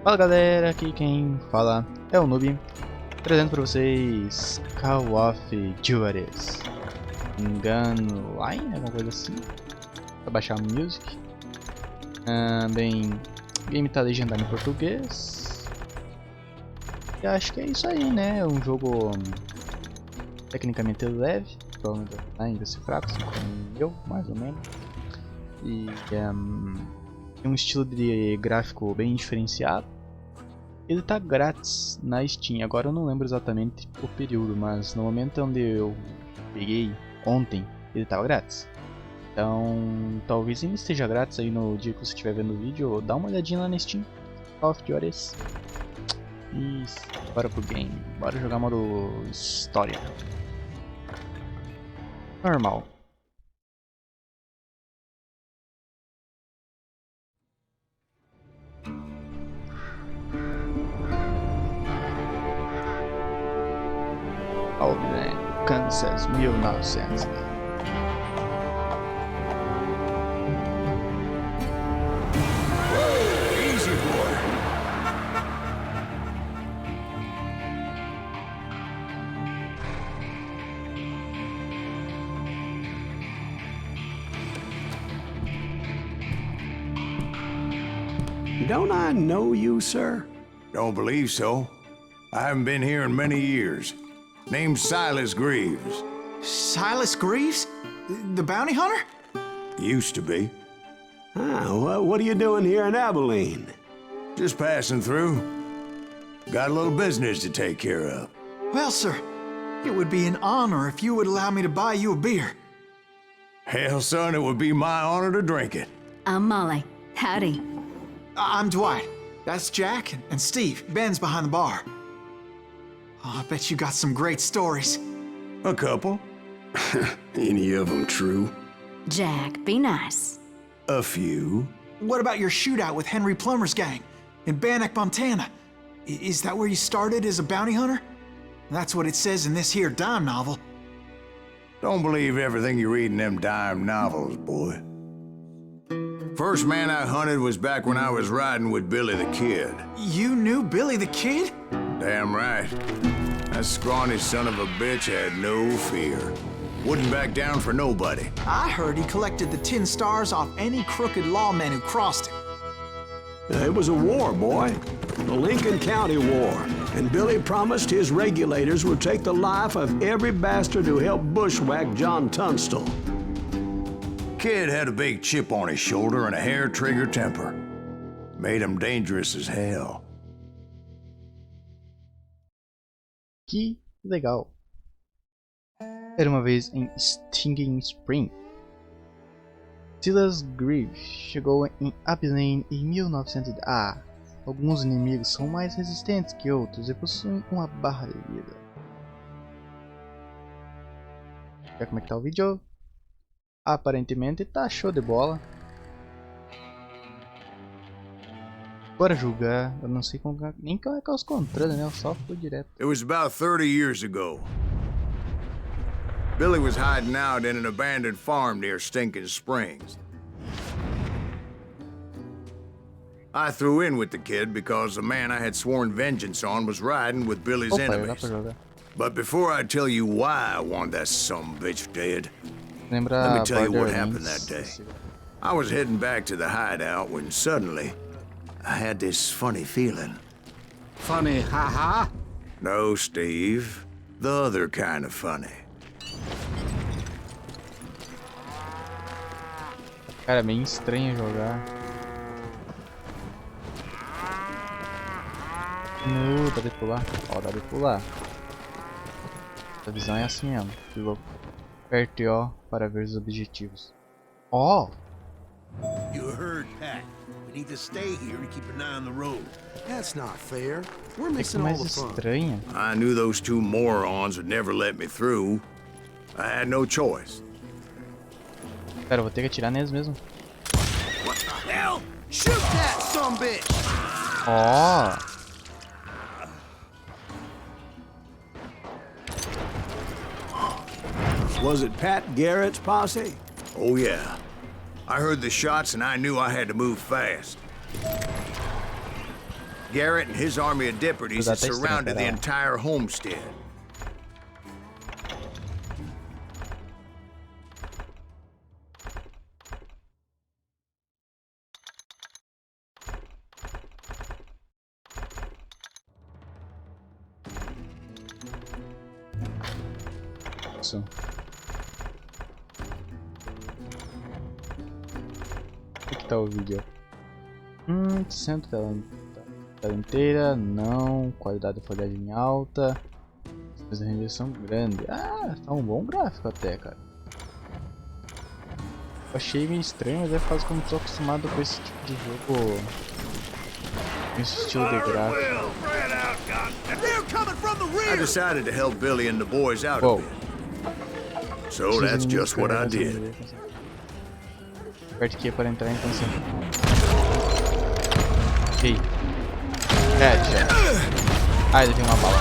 Fala galera, aqui quem fala é o Noob, trazendo para vocês Call of Juarez, Gunline, alguma coisa assim, para baixar a music. Bem, o game tá legendado em português. E acho que é isso aí, né? É um jogo tecnicamente leve, provavelmente MB Fracos, como eu, mais ou menos. E tem um estilo de gráfico bem diferenciado. Ele tá grátis na Steam, agora eu não lembro exatamente o período, mas no momento onde eu peguei ontem, ele tava grátis. Então, talvez ainda esteja grátis aí no dia que você estiver vendo o vídeo, dá uma olhadinha lá na Steam, Call of Juarez. E bora pro game, bora jogar modo história. Normal. Além, Kansas, 1900. Easy boy. Don't I know you, sir? Don't believe so. I haven't been here in many years. Name's Silas Greaves. Silas Greaves? The bounty hunter? Used to be. What are you doing here in Abilene? Just passing through. Got a little business to take care of. Well, sir, it would be an honor if you would allow me to buy you a beer. Hell, son, it would be my honor to drink it. I'm Molly. Howdy. I'm Dwight. That's Jack and Steve. Ben's behind the bar. Oh, I bet you got some great stories. A couple. Any of them true? Jack, be nice. A few. What about your shootout with Henry Plummer's gang in Bannock, Montana? Is that where you started as a bounty hunter? That's what it says in this here dime novel. Don't believe everything you read in them dime novels, boy. First man I hunted was back when I was riding with Billy the Kid. You knew Billy the Kid? Damn right. That scrawny son of a bitch had no fear. Wouldn't back down for nobody. I heard he collected the 10 stars off any crooked lawmen who crossed him. It was a war, boy. The Lincoln County War. And Billy promised his regulators would take the life of every bastard who helped bushwhack John Tunstall. Kid had a big chip on his shoulder and a hair-trigger temper. Made him dangerous as hell. Que legal. Era uma vez em Stinging Spring. Silas Greaves chegou em Abilene em 1900. Alguns inimigos são mais resistentes que outros e possuem uma barra de vida. Ver como é que tá o vídeo? Aparentemente tá show de bola. Bora julgar, eu não sei como, nem como é que é os controles, né? Eu só fui direto. It was about 30 years ago. Billy was hiding out in an abandoned farm near Stinking Springs. I threw in with the kid because the man I had sworn vengeance on was riding with Billy's enemies. But before I tell you why I want that sumbitch dead, let me tell you what happened that day. I was heading back to the hideout when suddenly I had this funny feeling. Funny, haha? No, Steve. The other kind of funny. Cara, é meio estranho jogar. Dá de pular. Ó, dá de pular. A visão é assim mesmo. Que louco. Aperte O para ver os objetivos. Ó! You heard, Pat. We need to stay here to keep an eye on the road. That's not fair. We're É que missing all mais the fun. estranha. I knew those two morons would never let me through. I had no choice. Cara, eu vou ter que atirar neles mesmo. What the hell? Shoot that sumbitch! Ó! Was it Pat Garrett's posse? Oh yeah. I heard the shots and I knew I had to move fast. Garrett and his army of deputies had surrounded the entire homestead. Aqui tá o vídeo. 100% tela inteira, não. Qualidade de folhagem alta. Mas a rendição grande. Ah, tá um bom gráfico até, cara. Eu achei meio estranho, mas é por causa que eu não tô acostumado com esse tipo de jogo. Com esse estilo de gráfico. I decided to help Billy and the boys out a bit. So that's just what I did. Aperte Q para entrar em concentração. Ei. Headshot. Ah, ele tem uma bala.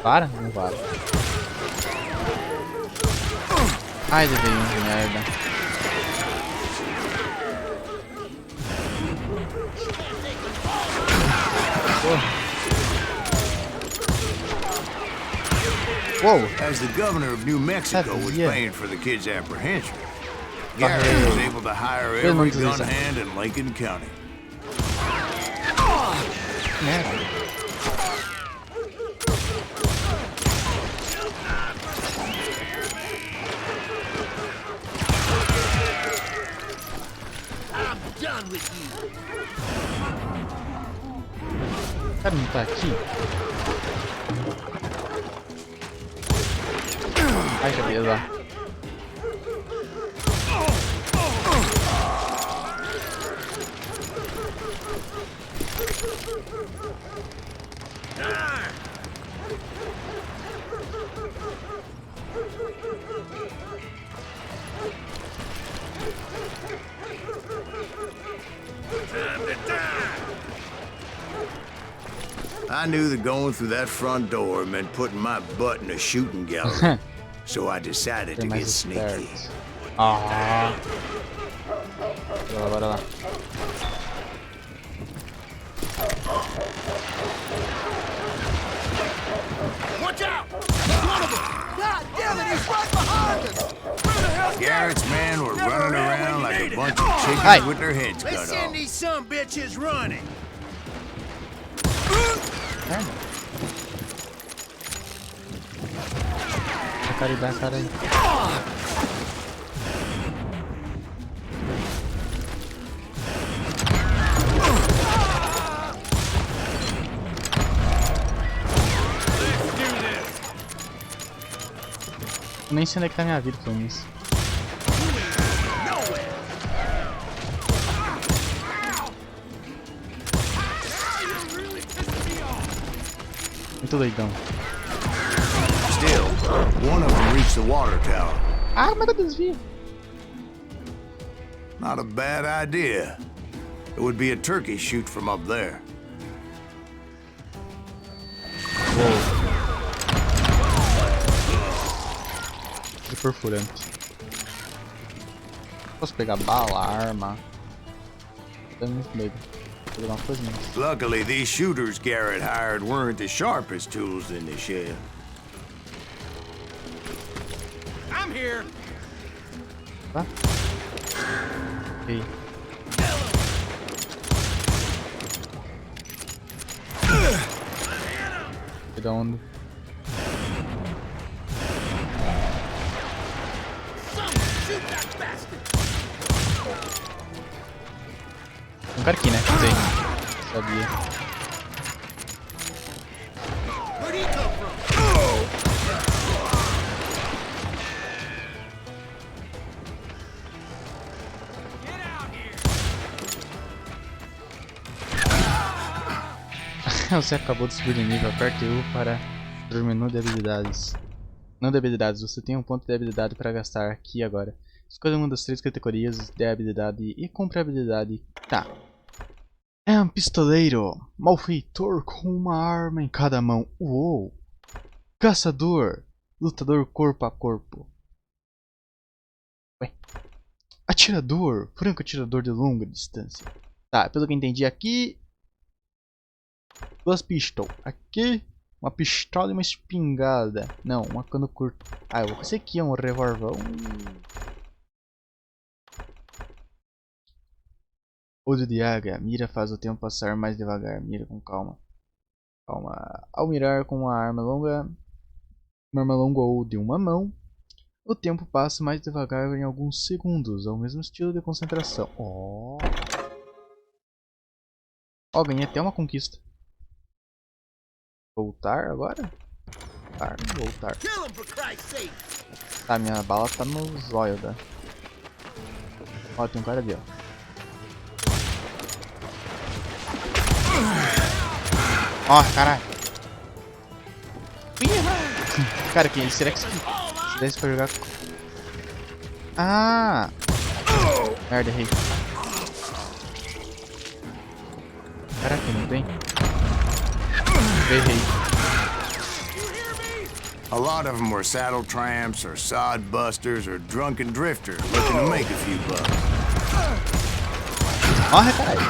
Para? Não para. Ai, ele veio de merda. Whoa. As the governor of New Mexico was paying for the kid's apprehension, Garrett was able to hire every gun hand in Lincoln County. I'm done with you. O cara não tá aqui? Ai, que beleza. I knew that going through that front door meant putting my butt in a shooting gallery. So I decided to get sneaky. Ah. Bora lá. Watch out! One of them! God damn it, he's right behind us! Where the hell? Garrett's men were running around like a bunch of chickens with their heads cut off. Let's send these some bitches running. Dá cara aí. Eu nem sei onde é que tá minha vida com isso. Muito doidão. Still, one of them reached the water tower. Ah, como é que eu desvio? Not a bad idea. It would be a turkey shoot from up there. De perfurante. Posso pegar bala, arma. Tô muito medo. Vou pegar uma coisa mais. Luckily, these shooters Garrett hired weren't the sharpest tools in the shed. I'm here. Tá? Ok. Da onde? Um cara aqui, né? Sei. Sabia. Where'd he come from? Get out here. Você acabou de subir de nível. Aperte U para o menu de habilidades. Não de habilidades, você tem um ponto de habilidade para gastar aqui agora. Escolha uma das 3 categorias de habilidade e compre a habilidade. Tá. É um pistoleiro, malfeitor com uma arma em cada mão. Uou! Caçador, lutador corpo a corpo. Ué. Atirador. Franco atirador de longa distância. Tá, pelo que eu entendi aqui... 2 pistolas. Aqui... Uma pistola e uma espingarda. Não, uma cano curto. Ah, esse aqui é um revolvão. Olho de águia. Mira faz o tempo passar mais devagar. Mira com calma. Calma. Ao mirar com uma arma longa ou de uma mão, o tempo passa mais devagar em alguns segundos. É o mesmo estilo de concentração. Ó, ganhei até uma conquista. Voltar agora? Voltar. Tá, minha bala tá no zóio, tá? Ó, tem um cara ali, ó. Ó, caralho. Cara, quem será que se desse pra jogar? Ah! Merda, errei. Caraca, não tem? Errei. A lot of them were saddle tramps or sod busters or drunken drifters looking to make a few bucks. Morre, caralho.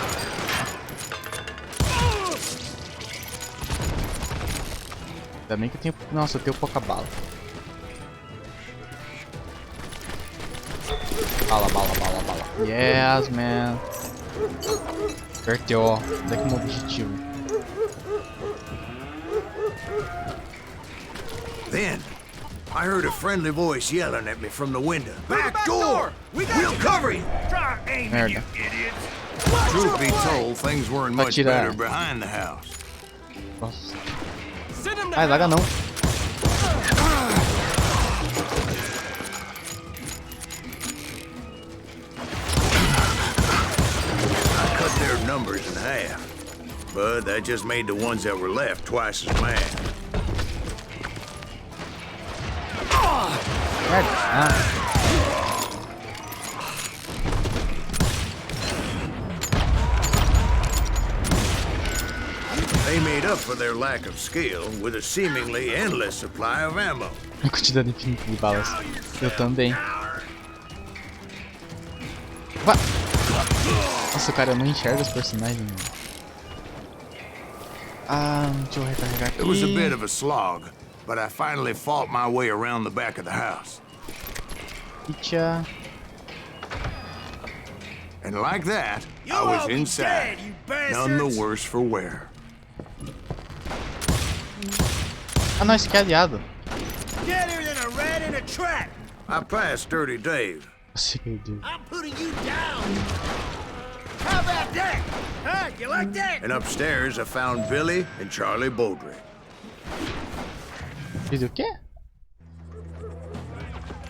Ainda bem que eu tenho... Nossa, eu tenho pouca bala. Bala. Yes, man. Aperteu, ó. Daqui um objetivo. Then, I heard a friendly voice yelling at me from the window. Back door! We'll cover you! Try aiming, Merda. you idiots! Truth be told, things weren't much better behind the house. Nossa. Ai, laga não. I cut their numbers in half, but that just made the ones that were left twice as mad. They made up for their lack of skill with a seemingly endless supply of ammo. A quantidade infinita de balas. Eu também. Ué. Nossa, cara, eu não enxergo os personagens. Ah, deixa eu recarregar aqui. It was a bit of a slog, but I finally fought my way around the back of the house. Picha. And like that, I was inside, none the worse for wear. Ah, não, esse aqui é aliado. Deader than a rat in a trap. I passed Dirty Dave. I'm putting you down. How about that? Huh? You like that? And upstairs, I found Billy and Charlie Baldry. Fiz o quê?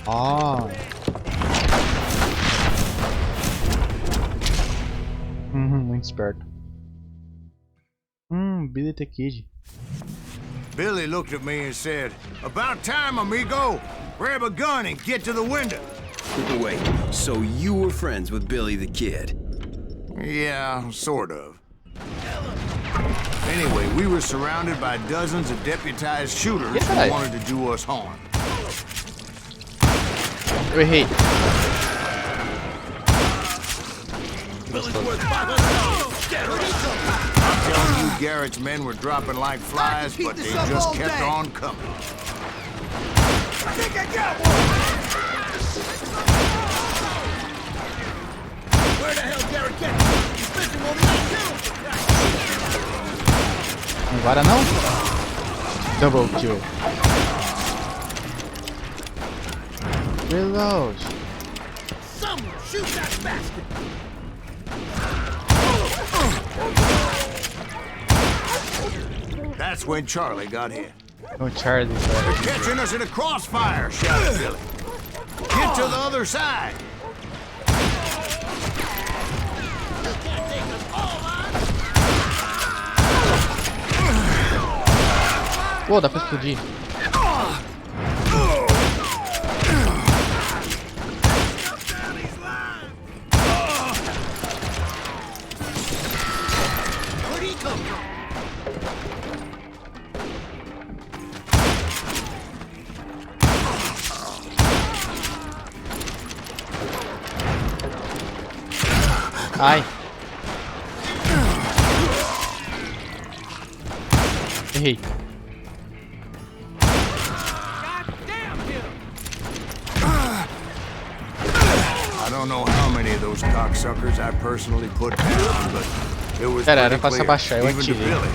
Ah. Muito esperto. Billy the Kid. Billy looked at me and said, "About time, amigo. Grab a gun and get to the window." Wait, so you were friends with Billy the Kid? Yeah, sort of. Anyway, we were surrounded by dozens of deputized shooters who wanted to do us harm. Eu errei. I'm telling you, Garrett's men were dropping like flies, but they just kept on coming. I think I got one. Where the hell Garrett get? He's missing one too. Agora não. Double kill. Reload. Someone shoot that bastard. That's when Charlie got hit. Oh, Charlie. They're catching us in a crossfire, shouted Billy. Get to the other side. Pô, dá pra explodir. Ai. Errei. I don't know how many of those cocksuckers I personally put down, but it was Era pretty pra se clear, abaixar, eu even to atirei. Billy,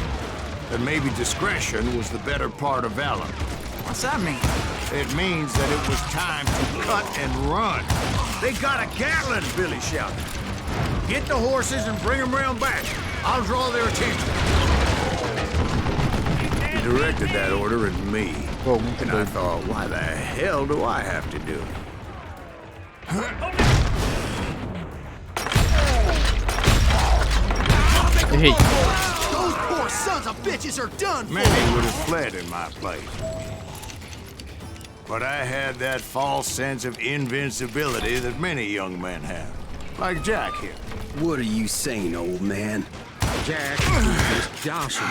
that maybe discretion was the better part of valor. What's that mean? It means that it was time to cut and run. They got a Gatlin, Billy shouted. Get the horses and bring them round back. I'll draw their attention. He directed that order at me. Pô, muito And I doido. thought, why the hell do I have to do it? Errei. Those poor sons of bitches are done for. Many would have fled in my place. But I had that false sense of invincibility that many young men have. Like Jack here. What are you saying, old man? Jack is joshing.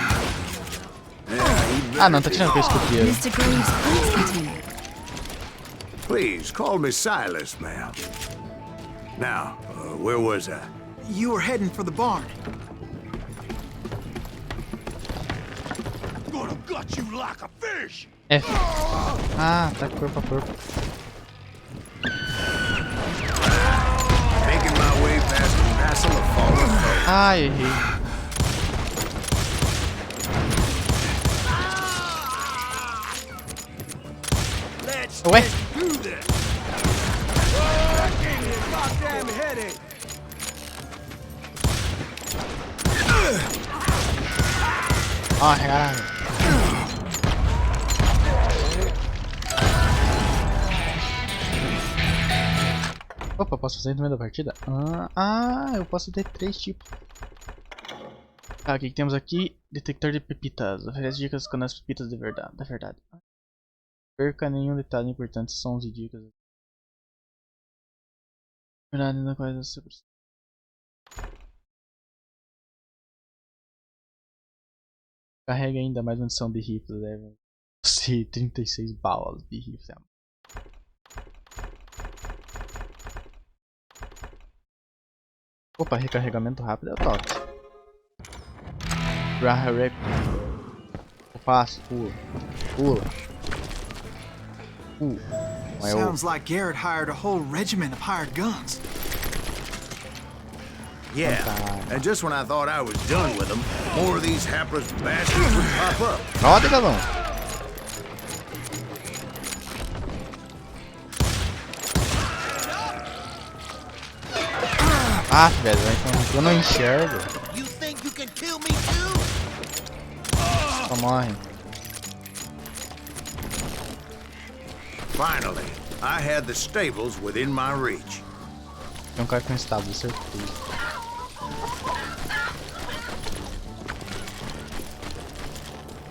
Ah, não, tá tirando com esse escudeiro. Mr. Graves, please continue. Please, call me Silas, ma'am. Now, where was I? You were heading for the barn. I'm gonna gut you like a fish. F. Ah, tá corpo a corpo. Making my way past the vassal of fallen foe. Ai, errei. Let's Ué? do this. Oh, that gave me a goddamn headache. Ah, caralho. Opa, posso fazer no meio da partida? Eu posso ter 3 tipos. Tá, o que temos aqui? Detector de pepitas. Oferece dicas quando as pepitas da verdade. Perca nenhum detalhe importante, sons e dicas. Verdade na coisa super. Carrega ainda mais munição de rifle, deve ser 36 balas de rifle. Opa, recarregamento rápido é o top. Fácil, pula. Sounds like Garrett hired a whole regiment of hired guns. Yeah, and just when I thought I was done with them, more of these hapless bastards would pop up. Roda, galão. Ah, velho, então eu não enxergo. You think you can kill me too? Só morre. Finally, I had the stables within my reach. Tem cara com estábulo, certeza.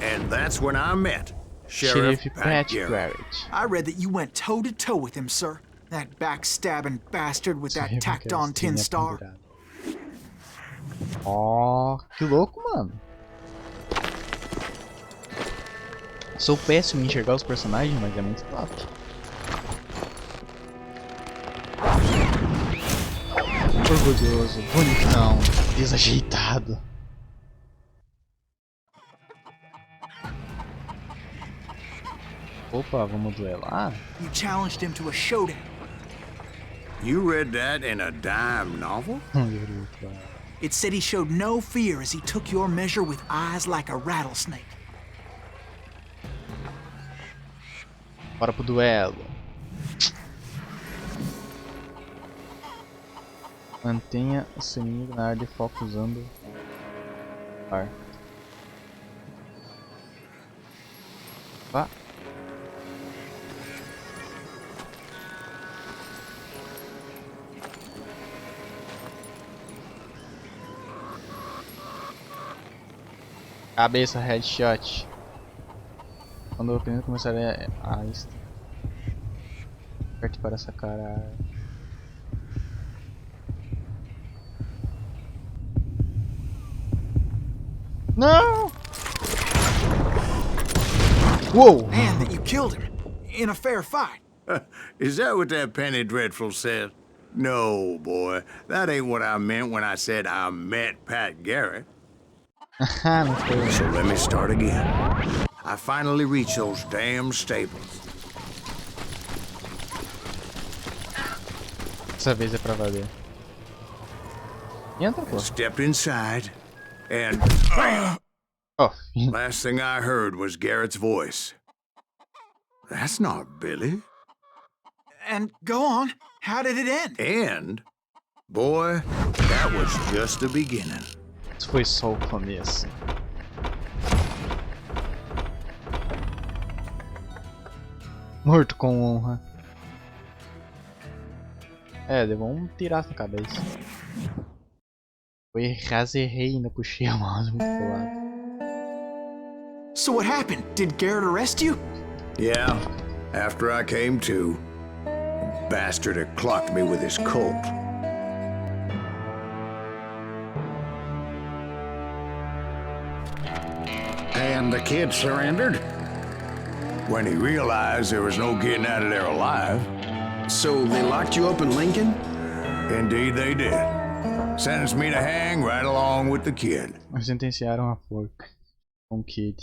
And that's when I met Sheriff Pat Garrett. I read that you went toe-to-toe with him, sir. That backstabbing bastard with that tacked-on tin star. Oh, que louco, mano. Sou péssimo em enxergar os personagens, mas é muito top. Orgulhoso, bonitão, desajeitado. Opa, vamos duelar? You challenged him to a showdown. You read that in a dime novel? It said he showed no fear as he took your measure with eyes like a rattlesnake. Bora pro duelo. Mantenha o seu inimigo na área de foco usando ar. Vá. Cabeça, headshot. Quando o oponente começar a aperte para sacar a... Não! Whoa! And that you killed him in a fair fight. Is that what that penny dreadful said? No, boy. That ain't what I meant when I said I met Pat Garrett. Não foi. So let me start again. I finally reached those damn stables. Dessa vez é pra valer. Entra, pô. Stepped inside, and Oh. last thing I heard was Garrett's voice. That's not Billy. And go on. How did it end? And, boy, that was just the beginning. Isso foi só o começo. Morto com honra. É, levou um tiraço na cabeça. Foi raserrei, ainda puxei a mouse muito pro lado. So what happened? Did Garrett arrest you? Yeah, after I came to, the bastard had clocked me with his Colt. And the kid surrendered? When he realized there was no getting out of there alive. So they locked you up in Lincoln? Indeed they did. Sentenced me to hang right along with the kid. Sentenciaram a forca com o Kid.